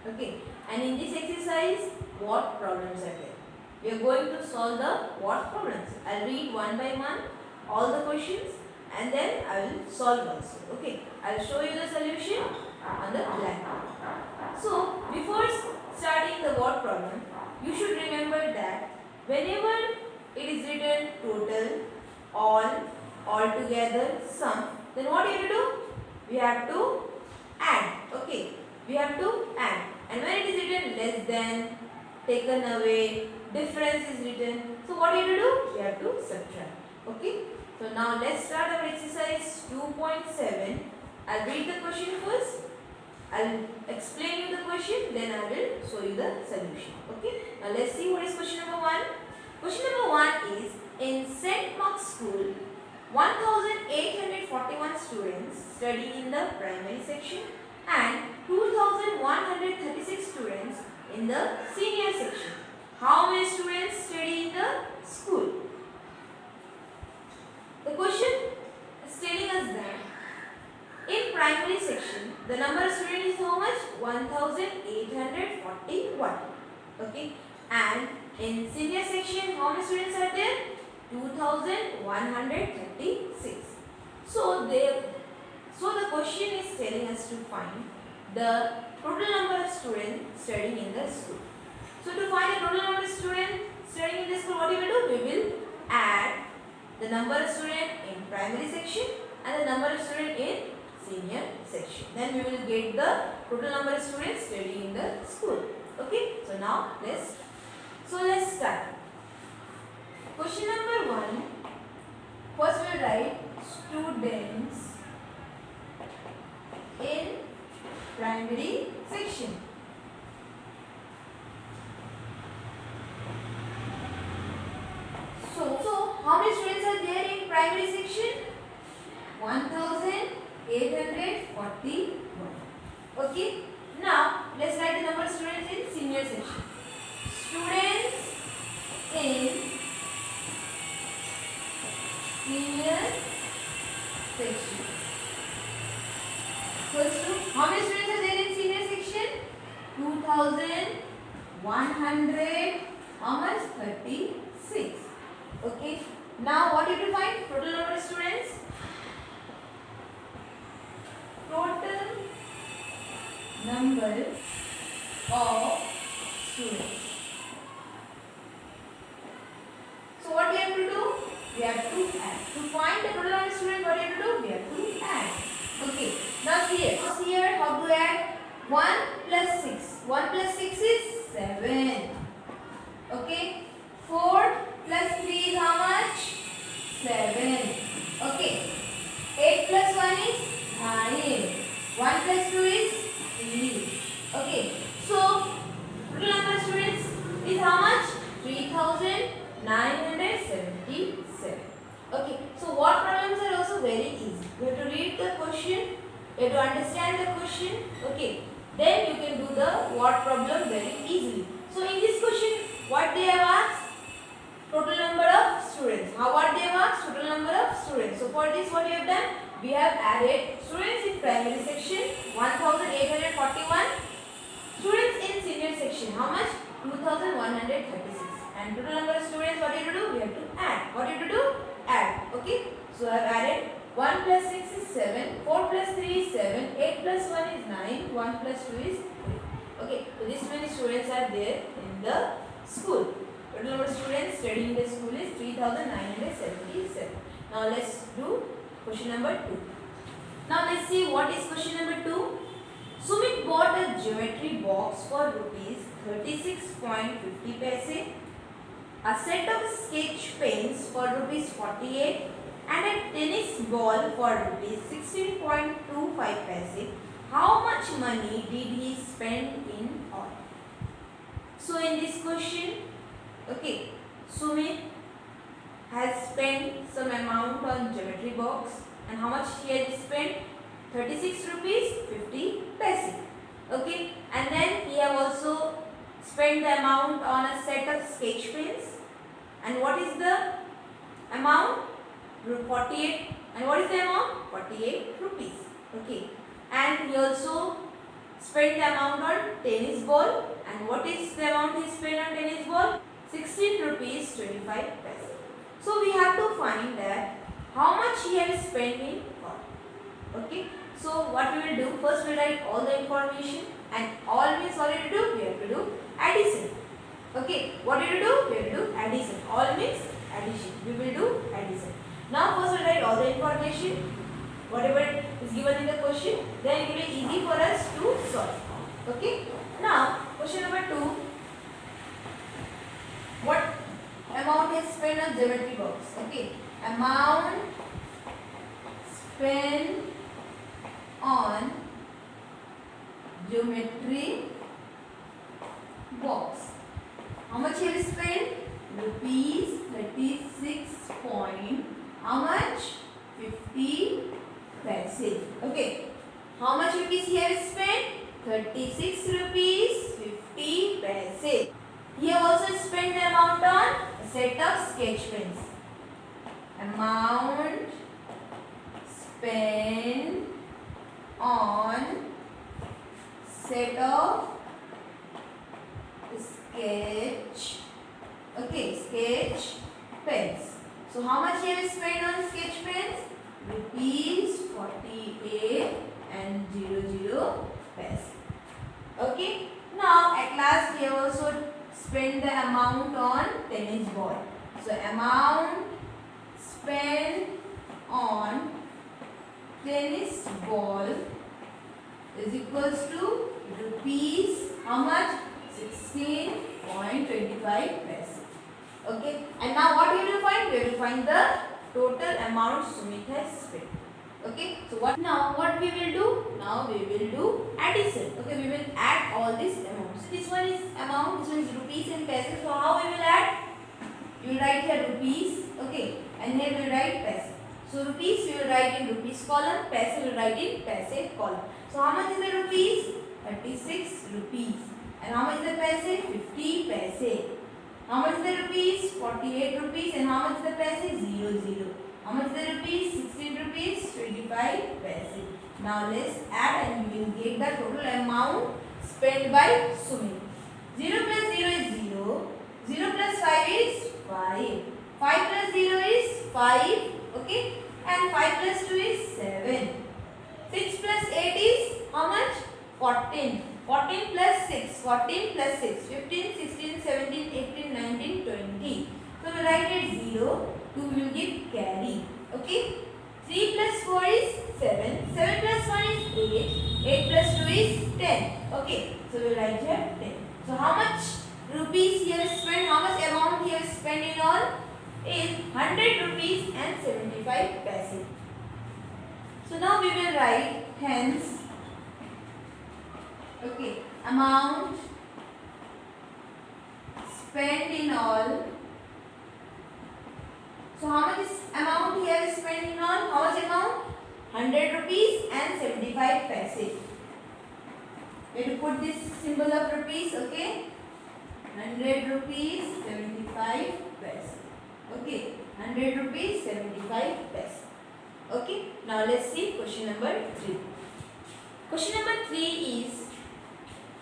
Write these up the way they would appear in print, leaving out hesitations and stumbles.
Okay, and in this exercise, what problems are there? We are going to solve the what problems. I'll read one by one all the questions and then I will solve also. Okay, I'll show you the solution on the blackboard. So, before starting the what problem, you should remember that whenever it is written total, all, altogether, sum, then what you have to do? We have to add. Okay, we have to add. And when it is written less than, taken away, difference is written. So what you have to do? We have to subtract. Okay. So now let's start our exercise 2.7. I'll read the question first. I'll explain you the question, then I will show you the solution. Okay. Now let's see what is question number 1. Question number 1 is, in St. Mark's School, 1841 students study in the primary section and 2136 students in the senior section. How many students study in the school? The question is telling us that in primary section, the number of students is how much? 1841. Okay. And in senior section, how many students are there? 2136. So the question is telling us to find the total number of students studying in the school. So to find the total number of students studying in the school, what we will do? We will add the number of students in primary section and the number of students in senior section. Then we will get the total number of students studying in the school. Okay. So now let's start. Question number 1. First we will write students in primary section. So how many students are there in primary section? 1841. Okay. Now let's write the number of students in senior section. Students in senior section. Equals to, how many students are there in senior section? 2100, how much? 36. Okay. Now what you have to find? Total number of students. Total number of students. So what we have to do? We have to add. To find the total number of students, what we have to do? We have to add. Okay. Now here how to add? 1 plus 6. 1 plus 6 is 7. Okay. 4 plus 3 is how much? 7. Okay. 8 plus 1 is 9. 1 plus 2 is 3. Okay. So total number of students is how much? 3977. Okay. So what problems are also very easy. You have to read the question. You have to understand the question. Okay. Then you can do the what problem very easily. So in this question, what they have asked? Total number of students. What they have asked? Total number of students. So for this, what we have done? We have added students in primary section 1841. Students in senior section. How much? 2136. And total number of students, what you have to do? We have to add. What you have to do? Add. Okay. So I have added 1 plus 6 is 7, 4 plus 3 is 7, 8 plus 1 is 9, 1 plus 2 is 3. Okay. So this many students are there in the school. Total number of students studying in the school is 3977. Now let's do question number 2. Now let's see what is question number 2. Sumit bought a geometry box for rupees 36.50 paise, a set of sketch pens for rupees 48 and a tennis ball for rupees 16.25 paise. How much money did he spend in all? So in this question, okay, Sumit has spent some amount on geometry box, and how much he has spent? 36 rupees 50 paise. Okay, and then he have also spent the amount on a set of sketch pens. And what is the amount? 48. And what is the amount? 48 rupees. Okay, and he also spent the amount on tennis ball. And what is the amount he spent on tennis ball? 16 rupees 25 paise. So we have to find that how much he has spent in ball. Okay. So what we will do, first we write all the information, and all means what we have to do? We have to do addition. Okay. What do you do? We have to do addition. All means addition. We will do addition. Now first we write all the information, whatever is given in the question, then it will be easy for us to solve. Okay. Now question number 2. What amount is spent on geometry box? Okay. Amount spent on geometry box. How much he has spent? Rupees 36 point. How much? 50 paise. Okay. How much rupees he has spent? 36 rupees 50 paise. He have also spent the amount on a set of sketch pens. Amount spent on set of sketch pens. So how much he has spent on sketch pens? Rupees 48 and 00 paise. Okay. Now at last he have also spent the amount on tennis ball. So amount spent on tennis ball is equals to rupees how much? 16.25 paise. Okay. And now what we will find? We will find the total amount Sumit has spent. Okay. So what we will do? Now we will do addition. Okay. We will add all these amounts. This one is amount. This one is rupees and paise. So how we will add? You will write here rupees. Okay. And here we will write paise. So rupees we will write in rupees column. Paise we will write in paise column. So how much is the rupees? 36 rupees. And how much is the paise? 50 paise. How much is the rupees? 48 rupees. And how much is the paise? 00. How much is the rupees? 16 rupees 25 paise. Now let's add and we will get the total amount spent by Sumit. 0 plus 0 is 0. 0 plus 5 is 5. 5 plus 0 is 5. Okay. And 5 plus 2 is 7. 6 plus 8 is how much? 14. 14 plus 6. 14 plus 6. 15, 16, 17, 18, 19, 20. So we write it 0. 2 will give carry. Okay. 3 plus 4 is 7. 7 plus 1 is 8. 8 plus 2 is 10. Okay. So we write here 10. So how much rupees he has spent? How much amount he has spent in all? Is 100 rupees and 75 paise. So now we will write hence. Okay. Amount spent in all. So how much is amount he has spent in all? How much amount? 100 rupees and 75 paise. We will put this symbol of rupees. Okay. 100 rupees 75 paise. Okay. 100 rupees 75 paise. Okay. Now let's see question number 3. Question number 3 is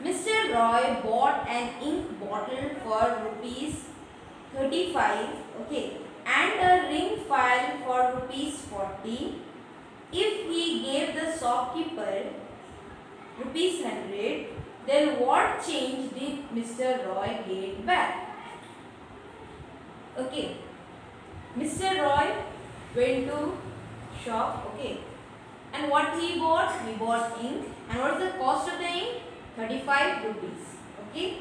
Mr. Roy bought an ink bottle for rupees 35. Okay. And a ring file for rupees 40. If he gave the shopkeeper rupees 100, then what change did Mr. Roy get back? Okay. Mr. Roy went to shop. Okay. And what he bought? He bought ink. And what is the cost of the ink? 35 rupees. Okay.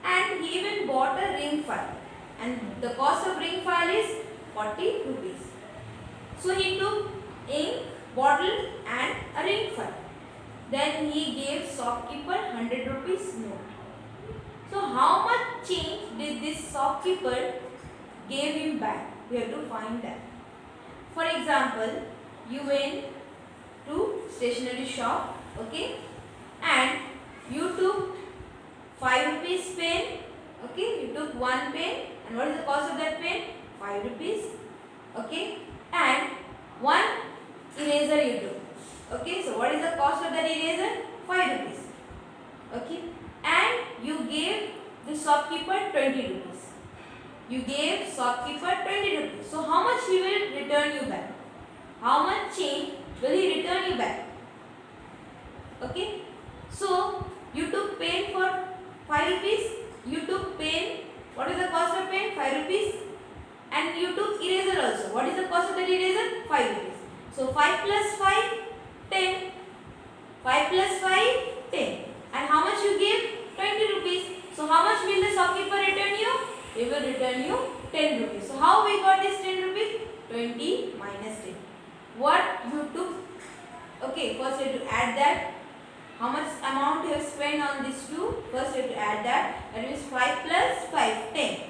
And he even bought a ring file. And the cost of ring file is 40 rupees. So he took ink, bottle and a ring file. Then he gave shopkeeper 100 rupees note. So how much change did this shopkeeper gave him back? We have to find that. For example, you went to stationery shop, okay, and you took 5 rupees pen, okay, you took one pen, and what is the cost of that pen? 5 rupees, okay, and one eraser you took, okay. So what is the cost of that eraser? 5 rupees. Okay, and you gave the shopkeeper 20 rupees. You gave shopkeeper 20 rupees. So how much he will return you back? How much change will he return you back? Okay, so you took pen for 5 rupees. You took pen. What is the cost of pen? 5 rupees. And you took eraser also. What is the cost of that eraser? 5 rupees. So 5 plus 5, 10. 5 plus 5, 10. And how much you give? 20 rupees. So how much will the shopkeeper return you? He will return you 10 rupees. So how we got this 10 rupees? 20 minus 10. What you took? Okay, first you have to add that. How much amount you have spent on these two? First you have to add that. That means 5 plus 5, 10.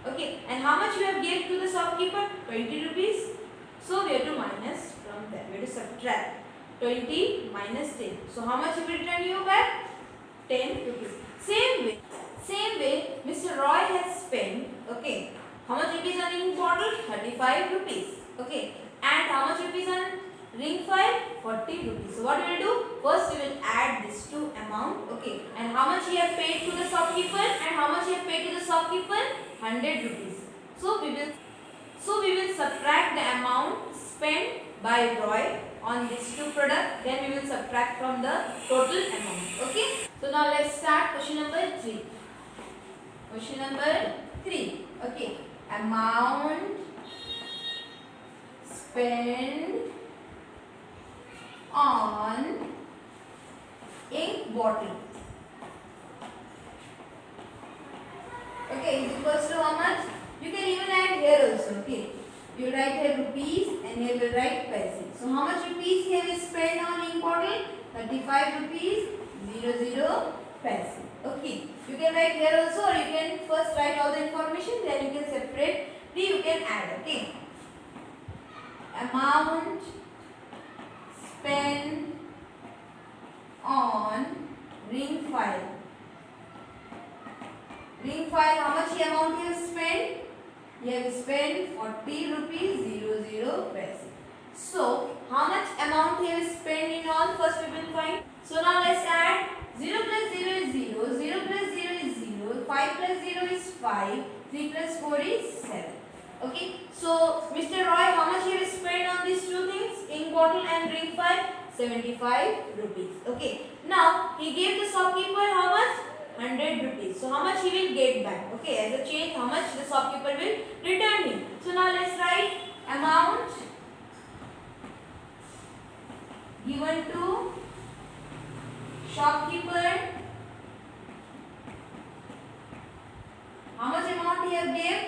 Okay, and how much you have gave to the shopkeeper? 20 rupees. So we have to minus from there. We have to subtract 20 minus 10. So how much will return you back? 10 rupees. Same way, Mr. Roy has spent, okay, how much rupees on ink bottle? 35 rupees. Okay, and how much rupees on ring file? 40 rupees. So what we will do? First we will add these two amount. Okay, and how much he have paid to the shopkeeper and how much he have paid to the shopkeeper? 100 rupees. So we will subtract the amount spent by Roy on these two products. Then we will subtract from the total amount. Okay. So now let's start question number 3. Question number 3. Okay. Amount spent on ink bottle. Okay, is equals to how much? You can even add here also. Okay, you write here rupees and here will write paise. So how much rupees here is spent on ink bottle? 35 rupees 00 paise. Okay, you can write here also, or you can first write all the information, then you can separate. You can add. Okay, amount spent on ring file. Ring file, how much amount you have spent? You have spent 40 rupees 00 paise. So, how much amount you have spent in all? First we will find. So now let's add 0 plus 0 is 0, 0 plus 0 is 0, 5 plus 0 is 5, 3 plus 4 is 7. Okay, so Mr. Roy, how much you have spent on these two things? Ink bottle and ring file? 75 rupees. Okay, now he gave the shopkeeper how much? 100 rupees. So how much he will get back? Okay, as a change, how much the shopkeeper will return him. So now let's write amount given to shopkeeper. How much amount he have gave?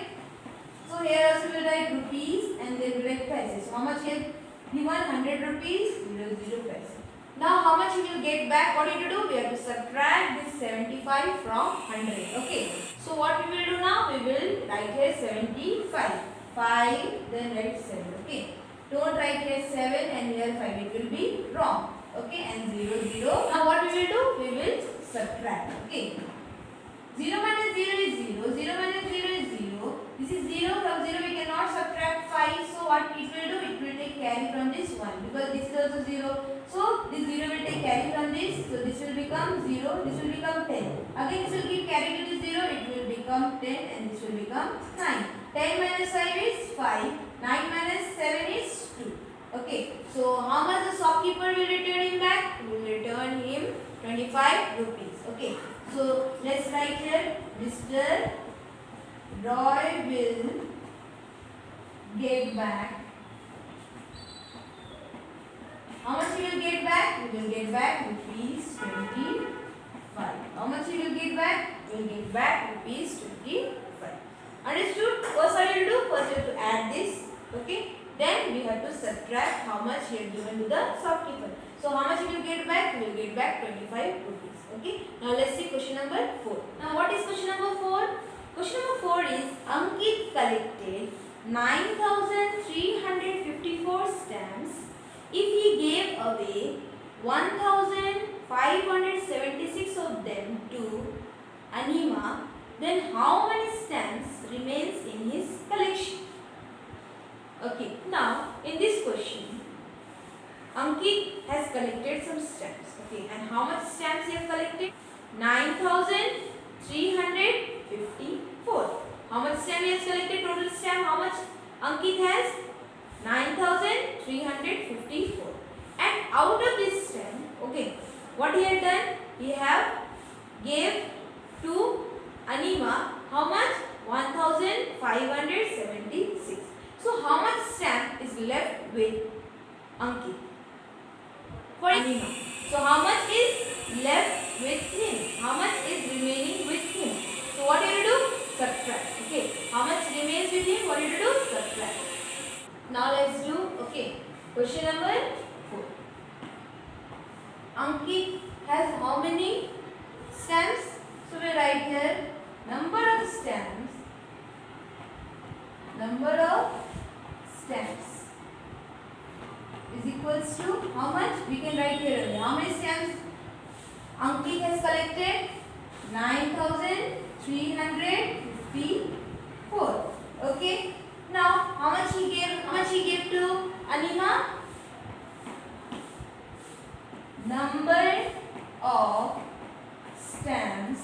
So here also we will write rupees and then we will write paise. So how much he have given? 100 rupees 00 paise. Now how much we will get back? What do you do? We have to subtract this 75 from 100. Okay. So what we will do now? We will write here 75. 5 then write 7. Okay. Don't write here 7 and here 5. It will be wrong. Okay. And 0. Now what we will do? We will subtract. Okay. 0 minus 0 is 0. 0 minus 0 is 0. This is 0. From 0 we cannot subtract 5. So what it will do? It will take carry from this 1. Because this is also 0. So this 0 will take carry from this. So this will become 0. This will become 10. Again this will give carry to this 0. It will become 10 and this will become 9. 10 minus 5 is 5. 9 minus 7 is 2. Okay. So how much the shopkeeper will return him back? He will return him 25 rupees. Okay. So let's write here Mr. Roy will get back. How much he will get back? He will get back rupees 25. How much he will get back? He will get back rupees 25. Understood? First what you will do? First you have to add this. Okay. Then we have to subtract how much he had given to the shopkeeper. So how much he will get back? He will get back 25 rupees. Okay. Now let's see question number 4. Now what is question number 4? Question number 4 is Ankit collected 9,354 stamps. If he gave away 1,576 of them to Anima, then how many stamps remains in his collection? Okay, now in this question, Ankit has collected some stamps. Okay, and how much stamps he has collected? 9,354 much stamp he has collected? Total stamp how much Ankit has? 9354. And out of this stamp, okay, what he had done? He have gave to Anima how much? 1576. So how much stamp is left with Ankit? For Anima. So how much is left with him? How much is remaining with him? So what you have to do? Subtract. Okay. How much remains with him? What you have to do? Subtract. Now let's do, okay, question number 4. Ankit has how many stamps? So we write here number of stamps. Number of stamps is equals to how much? We can write here only. How many stamps Ankit has collected? 9354. Okay. Now how much he gave? How much he gave to Anima? Number of stamps.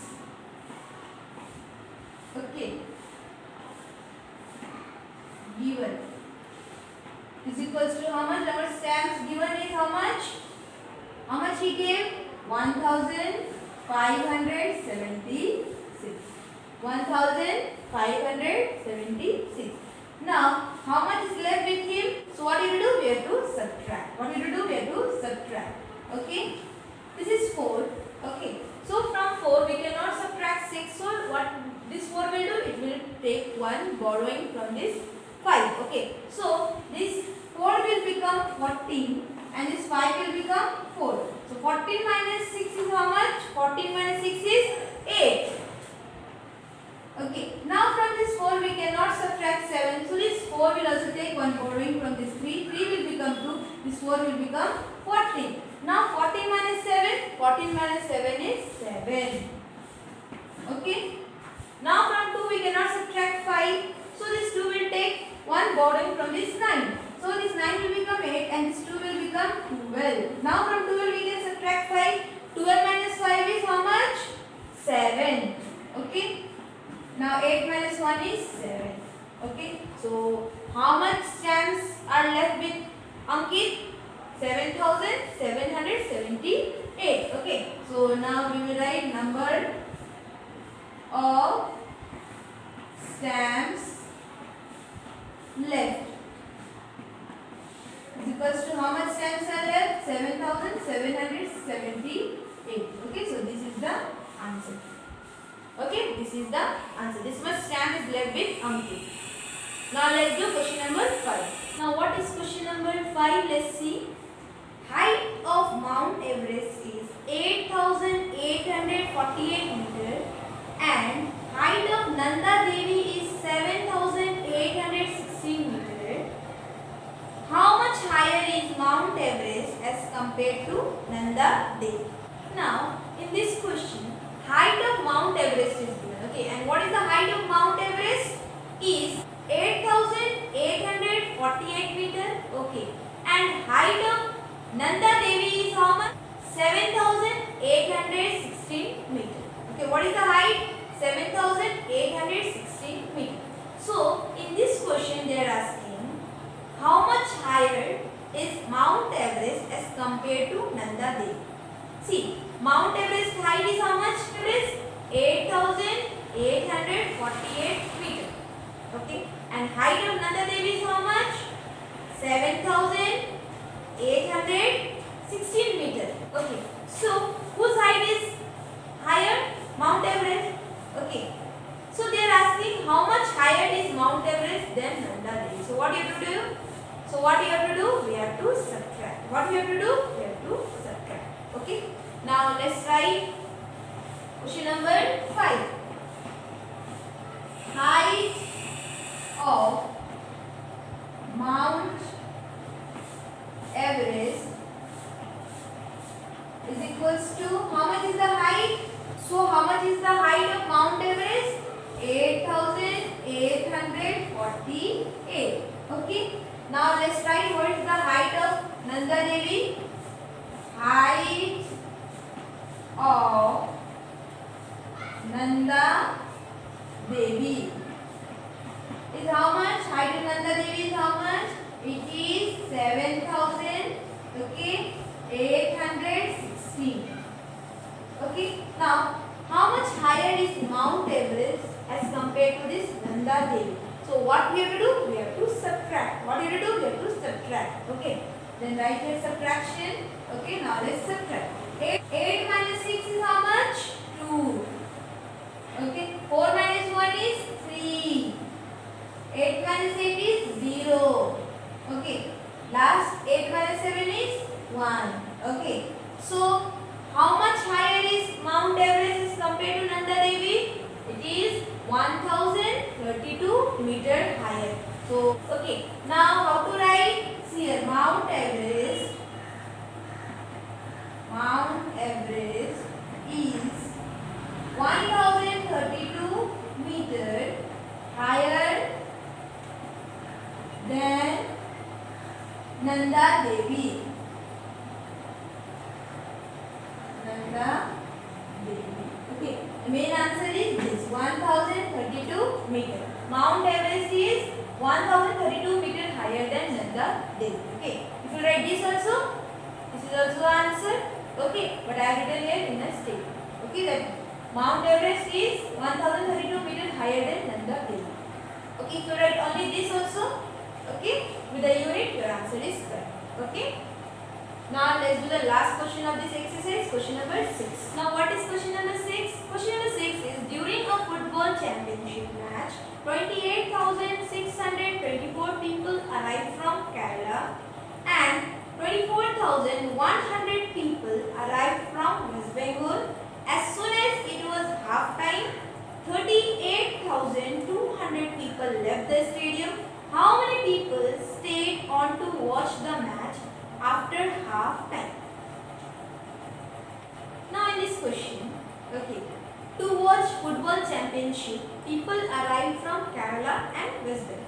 Okay. Given is equals to how much? Number of stamps given is how much? How much he gave? 1576. 1576. Now, how much is left with him? So, what you have to do? We have to subtract. What you have to do? We have to subtract. Okay. This is 4. Okay. So, from 4 we cannot subtract 6. So, what this 4 will do? It will take 1 borrowing from this 5. Okay. So, this 4 will become 14 and this 5 will become 4. So, 14 minus 6 is how much? 14 minus 6 is 8. Okay. Now, from this 4 we cannot subtract 7. So, this 4 will also take 1 borrowing from this 3. 3 will become 2. This 4 will become 14. Now, 14 minus 7. 14 minus 7 is 7. Okay. Now, from 2 we cannot subtract 5. So, this 2 will take 1 borrowing from this 9. So, this 9 will become 8 and this 2 will become 12. Now, from 12 we can subtract 5. 12 minus 5 is how much? 7. Okay. Now, 8 minus 1 is 7. Okay. So, how much stamps are left with Ankit? 7778. Okay. So, now we will write number of stamps left is equals to how much stamps are left? 7778. Okay. So, this is the answer. Okay. This is the answer. This much stamp is left with Ankit. Now, let's do question number 5. Now, what is question number 5? Let's see. Height of Mount Everest is 8,848 meters and height of Nanda Devi is 7,816 meters. How much higher is Mount Everest as compared to Nanda Devi? Now, in this question, height of Mount Everest is given. Okay, and what is the height of Mount Everest? Is 8,848 meters. Okay, and height of Nanda Devi is how much? 7,816 meters. Okay, what is the height? 7,816 meters. So, in this question they are asking how much higher is Mount Everest as compared to Nanda Devi. See, Mount Everest height is how much? It is 8,848 meters. Okay, and height of Nanda Devi is how much? 7,816 meters. Okay, so whose height is higher? Mount Everest. Okay, so they are asking how much higher is Mount Everest than Nanda Devi. So what you have to do? So what you have to do? We have to subtract. What we have to do? We have to subtract. Okay. Now let's write question number 5. Height of Mount Everest is equals to how much is the height? So how much is the height of Mount Everest? 8,848. Okay. Now let's write what is the height of Nanda Devi. Height of Nanda Devi is how much? Height of Nanda Devi is how much? It is 7,000. Okay, 816. Okay, now how much higher is Mount Everest as compared to this Nanda Devi? So what we have to do? We have to subtract. What do you have to do? We have to subtract. Okay, then write here subtraction. Okay, now let's subtract. 8 minus 6 is how much? 2. Okay, 4 minus 1 is 3. 8 minus 8 is 0. Okay, last 8 minus 7 is 1. Okay, so how much higher is Mount Everest as compared to Nanda Devi? It is 1032 meter higher. So, okay, now how to write? See here, Mount Everest is 1032 meter higher than Nanda Devi. Okay, the main answer is this 1032 meter. Mount Everest is 1032 meter higher than Nanda Devi. Okay, if you write this also, this is also the answer. Okay, but I have written here in a statement. Okay, that Mount Everest is 1032 meter higher than Nanda Devi. Okay, if you write only this also, okay, with the unit, your answer is correct. Okay. Now let's do the last question of this exercise, question number 6. Now what is question number 6? Question number 6 is during a football championship match, 28,624 people arrived from Kerala and 24,100 people arrived from West Bengal. As soon as it was half time, 38,200 people left the stadium. How many people stayed on to watch the match after half time? Now in this question, okay, to watch football championship, people arrived from Kerala and West Bengal.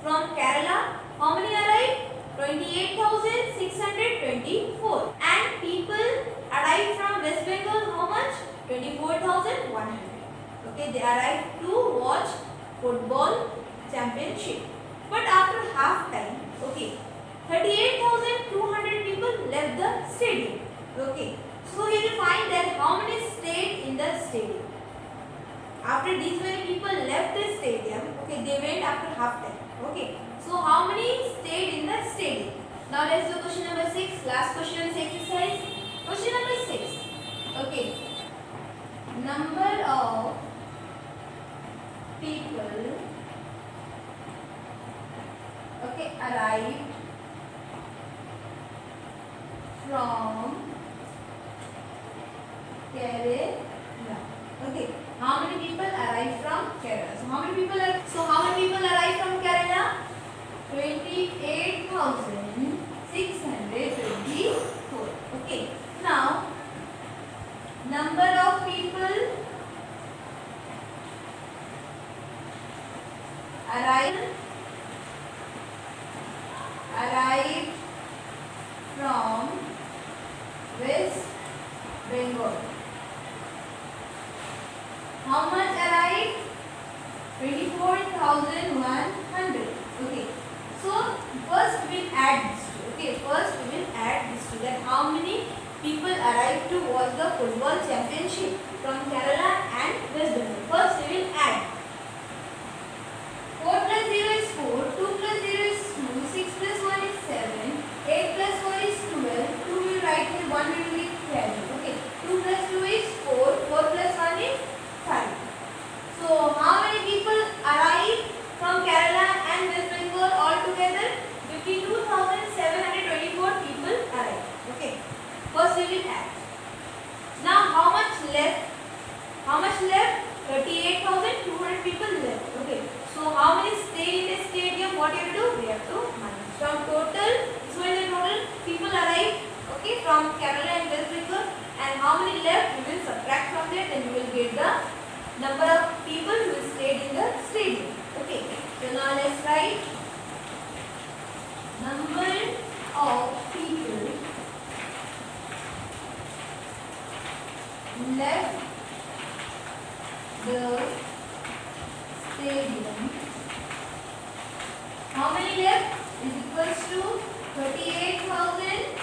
From Kerala, how many arrived? 28,624. And people arrived from West Bengal, how much? 24,100. Okay, they arrived to watch football championship. But after half time, okay, 38,200 people left the stadium. Okay, so you will find that how many stayed in the stadium. After these many people left the stadium, okay, they went after half time. Okay, so how many stayed in the stadium? Now let's do question number 6, last question of this exercise. Question number 6. Okay, number of people, okay, arrived from Kerala. Okay, how many people arrived from Kerala? So how many people arrived from Kerala? 28,624. Okay, now number of people arrived from West Bengal. How much arrived? 24,100. Okay, so first we will add this two. Okay, first we will add this two, that how many people arrived to watch the football championship from Kerala and West Bengal. First we will add. 4 plus 0 is 4, 2 plus 0 is 2, 6 plus 1 is 7, 8 plus 4 is 12, 2 we will write here, 1 we will get carry. Okay, 2 plus 2 is 4, 4 plus 1 is 5. So how many people arrived from Kerala and West Bengal all together? 52,724 people arrived. Okay, first we will add. Now how much left? 38,200 people left. Okay, so how many stay in the stadium? What you have to do? We have to minus from total. So in the total people arrived, okay, from Kerala and West Bengal, and how many left? We will subtract from there, then we will get the number of people who stayed in the stadium. Okay, so now let's write number of people left the stadium how many left? Is equals to 38,000.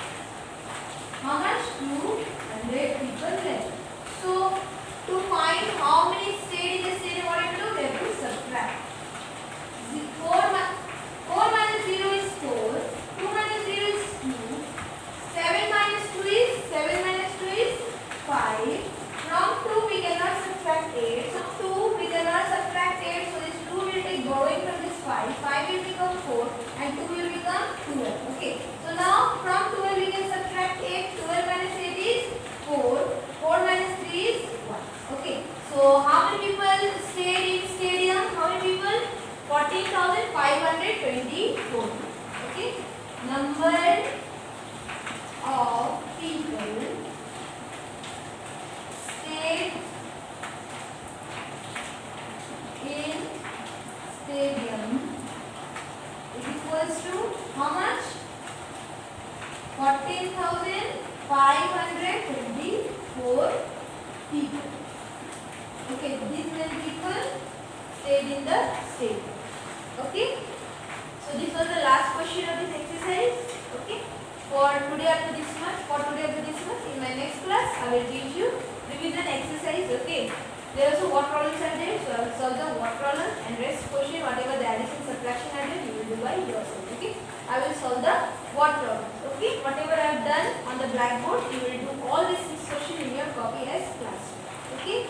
How much? 200 people left. So to find how many stayed in the stadium, what do you do? We have to subtract. 4 minus 0 is 4. 2 minus 0 is 2. 7 minus 2 is 5. From 2 we cannot subtract 8. So 2 we cannot subtract 8. So this 2 will take borrowing from this 5. 5 will become 4 and 2 will become 12. Okay. So now from 12 we can subtract 8. 12 minus 8 is 4. 4 minus 3 is 1. Okay. So how many people stayed in stadium? How many people? 14,524. Okay. Number of people stayed in stadium is equals to how much? 14,524 people. Okay, these many people stayed in the stadium. Okay, so this was the last question of this exercise. Okay, for today up to this much. In my next class I will teach you revision exercise. Okay, there also what problems are there, so I will solve the what problem and rest question whatever the addition subtraction are there you will do by yourself. Okay, I will solve the what problems. Okay, whatever I have done on the blackboard you will do all these 6 questions in your copy as class. Okay.